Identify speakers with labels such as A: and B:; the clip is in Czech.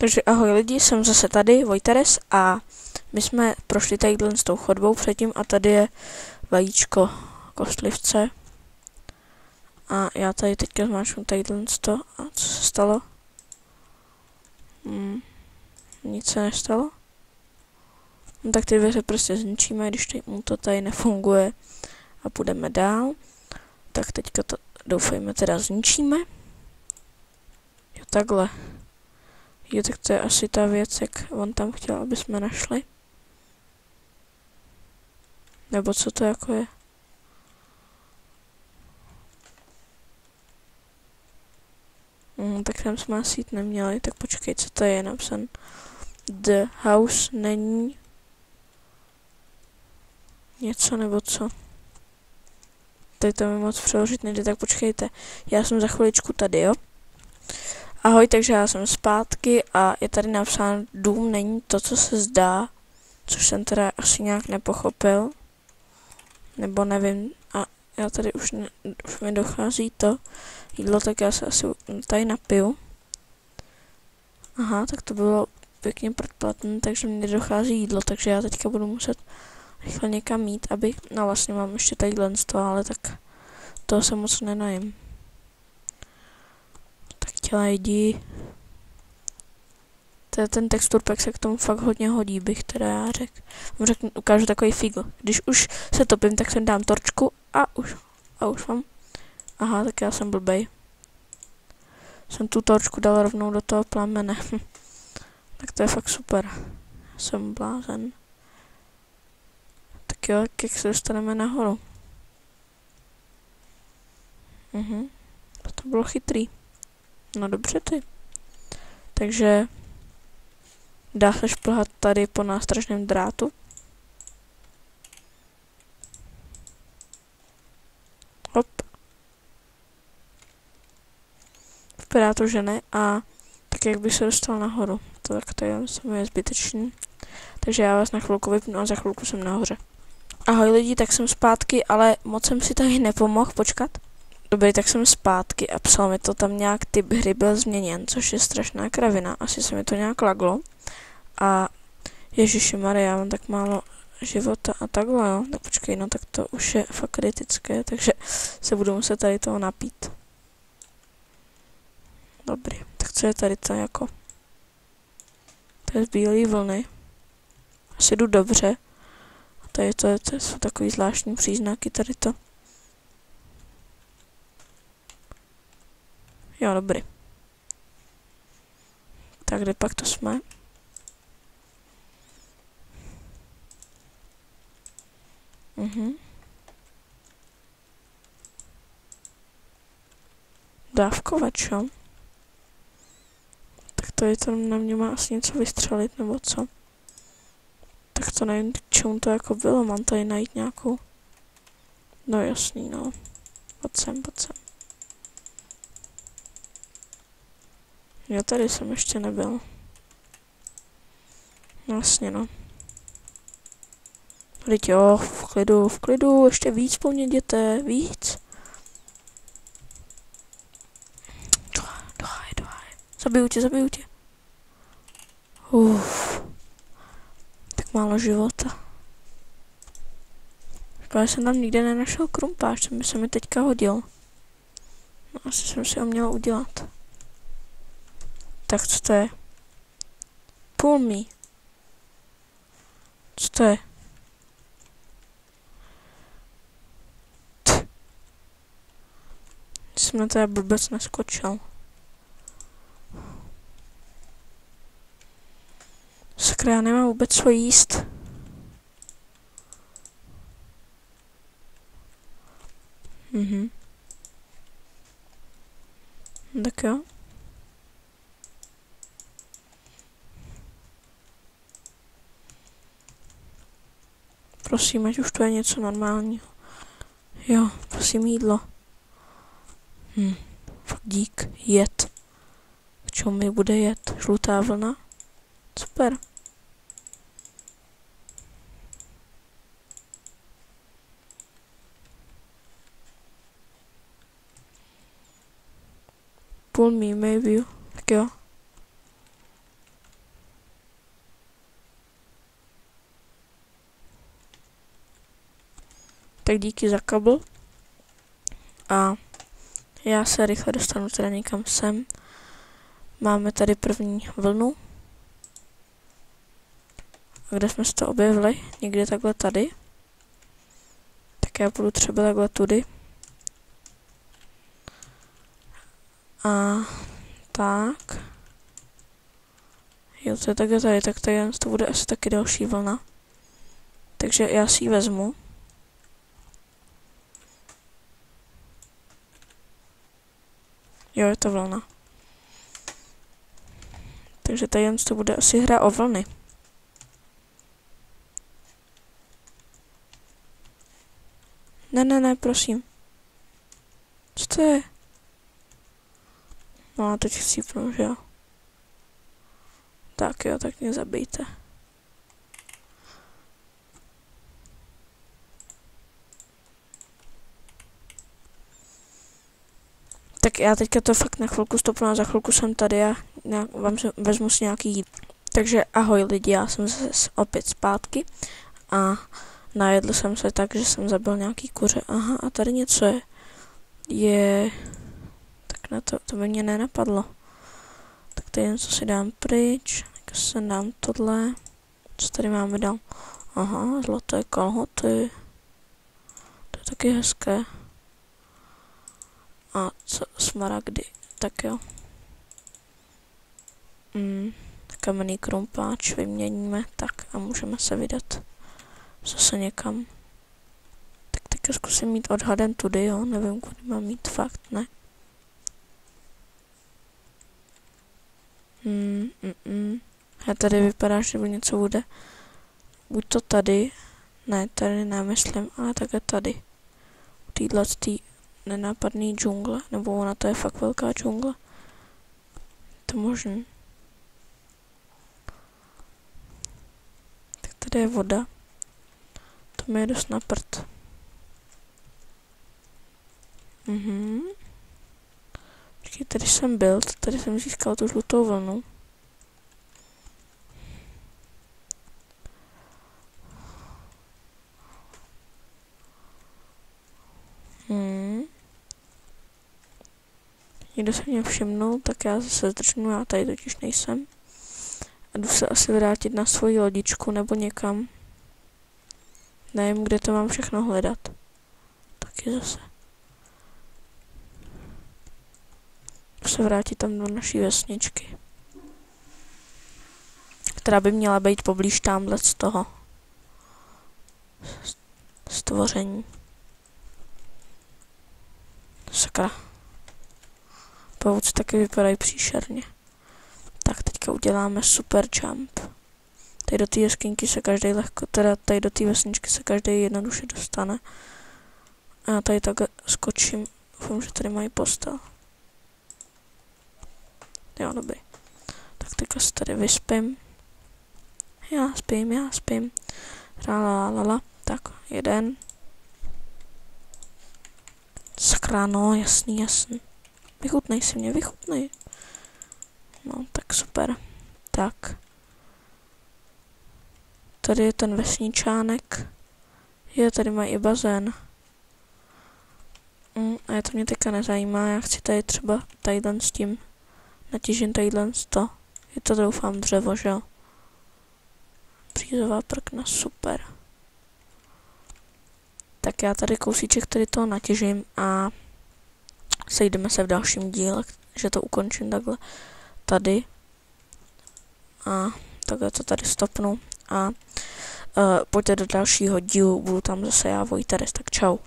A: Takže ahoj lidi, jsem zase tady, Vojteres, a my jsme prošli tadyhle s tou chodbou předtím a tady je vajíčko kostlivce. A já tady teďka zmáčknu tadyhle to a co se stalo? Nic se nestalo. No tak ty dveře prostě zničíme, když mu to tady nefunguje a půjdeme dál. Tak teďka to doufejme teda zničíme. Jo takhle. Jo, tak to je asi ta věc, jak on tam chtěl, aby jsme našli. Nebo co to jako je? Tak tam jsme asi jít neměli, tak počkej, co to je napsan. The house není něco nebo co? Tady to mi moc přeložit nejde, tak počkejte. Já jsem za chviličku tady, jo? Ahoj, takže já jsem zpátky a je tady napsáno dům není to, co se zdá, což jsem teda asi nějak nepochopil, nebo nevím, a já tady už mi dochází to jídlo, tak já se asi tady napiju. Aha, tak to bylo pěkně předplatné, takže mi dochází jídlo, takže já teďka budu muset rychle někam jít, aby, no vlastně mám ještě tady lenstvo, ale tak toho se moc nenajím. Lidi. Ten texturpack se k tomu fakt hodně hodí, bych teda já řekl. Ukážu takový figl. Když už se topím, tak sem dám torčku a už mám. Aha, tak já jsem blbej. Jsem tu torčku dal rovnou do toho plamene. Tak to je fakt super. Jsem blázen. Tak jo, jak se dostaneme nahoru. To bylo chytrý. No dobře ty. Takže dá se šplhat tady po nástražném drátu. Hop. Vypadá to, že ne. A tak jak by se dostal nahoru. Tak to je zbytečný. Takže já vás na chvilku vypnu a za chvilku jsem nahoře. Ahoj lidi, tak jsem zpátky, ale moc jsem si tady nepomohl počkat. Dobrý, tak jsem zpátky a psal mi to tam nějak typ hry byl změněn, což je strašná kravina. Asi se mi to nějak laglo. A ježišimarja, já mám tak málo života a takhle, jo. Tak počkej, no tak to už je fakt kritické, takže se budu muset tady toho napít. Dobrý, tak co je tady to jako? To je z bílé vlny. Asi jdu dobře. A tady to jsou takový zvláštní příznaky, tady to. Jo, dobrý. Tak kde pak to jsme? Dávkovač, jo? Tak tady to na mě má asi něco vystřelit, nebo co? Tak to nevím, k čemu to jako bylo, mám tady najít nějakou... No jasný, no. Pojď sem. Já tady jsem ještě nebyl. Vlastně, no. Teď jo, v klidu, ještě víc po mně jděte, víc. Dohaj. Zabiju tě. Tak málo života. Škoda, jsem tam nikde nenašel krumpáč, ten by se mi teďka hodil. No, asi jsem si ho měl udělat. Tak co to je? Pull me. Co to je? Jsem na to blbec neskočil. Sakra, já nemám vůbec co jíst. Tak jo. Prosím, ať už to je něco normálního. Jo, prosím jídlo. Fakt dík, jed. K čemu mi bude jet? Žlutá vlna? Super. Pull me, maybe. Tak jo. Tak díky za kabel. A já se rychle dostanu teda někam sem. Máme tady první vlnu. A kde jsme se to objevili? Někde takhle tady. Tak já půjdu třeba takhle tudy. A tak. Jo, to je takhle tady, tak tady to bude asi taky další vlna. Takže já si ji vezmu. Jo, je to vlna. Takže tady to bude asi hra o vlny. Ne, prosím. Co to je? No a teď chcípnu, že jo? Tak jo, tak mě zabijte. Tak já teďka to fakt na chvilku stopnu a za chvilku jsem tady a vám vezmu si nějaký jídlo. Takže ahoj lidi, já jsem zase opět zpátky a najedl jsem se tak, že jsem zabil nějaký kuře. Aha, a tady něco je... Tak na to by mě nenapadlo. Tak tady něco si dám pryč, tak se dám tohle. Co tady máme dál? Aha, zlaté kalhoty. To je taky hezké. A co, smaragdy, tak jo. Kamenný krumpáč vyměníme, tak a můžeme se vydat zase někam. Tak teďka zkusím mít odhadem tudy, jo, nevím, kudy mám mít, fakt, ne. A tady vypadá, že by něco bude. Buď to tady, ne, tady nemyslím, ale také tady. U této nenápadný džungle, nebo ona to je fakt velká džungle. To možný. Tak tady je voda. To mi je dost na prd. Počkej, tady jsem byl, tady jsem získal tu žlutou vlnu. Někdo se mě všimnul, tak já zase zdržnu, já tady totiž nejsem. A jdu se asi vrátit na svoji lodičku nebo někam. Nevím, kde to mám všechno hledat. Taky zase. Jdu se vrátit tam do naší vesničky. Která by měla být poblíž tamhle z toho stvoření. Sakra. Pavouci taky vypadají příšerně. Tak teďka uděláme super jump. Tady do té jeskyňky se každý lehko, teda tady do té vesničky se každý jednoduše dostane. A já tady tak skočím. Doufám, že tady mají postel. Jo, dobrý. Tak teďka se tady vyspím. Já spím. Tralalala. Tak, jeden. Sakra, no, jasný. Vychutnej si mě, vychutnej. No, tak super. Tak. Tady je ten vesničánek. Je, tady mají i bazén. A je to mě teďka nezajímá, já chci tady třeba tadyhle s tím. Natěžím tadyhle to. Je to doufám dřevo, že jo? Břízová prkna, super. Tak já tady kousíček tady toho natěžím a sejdeme se v dalším díle, že to ukončím takhle tady. A takhle to tady stopnu a pojďte do dalšího dílu, budu tam zase já, Vojteres, tak čau.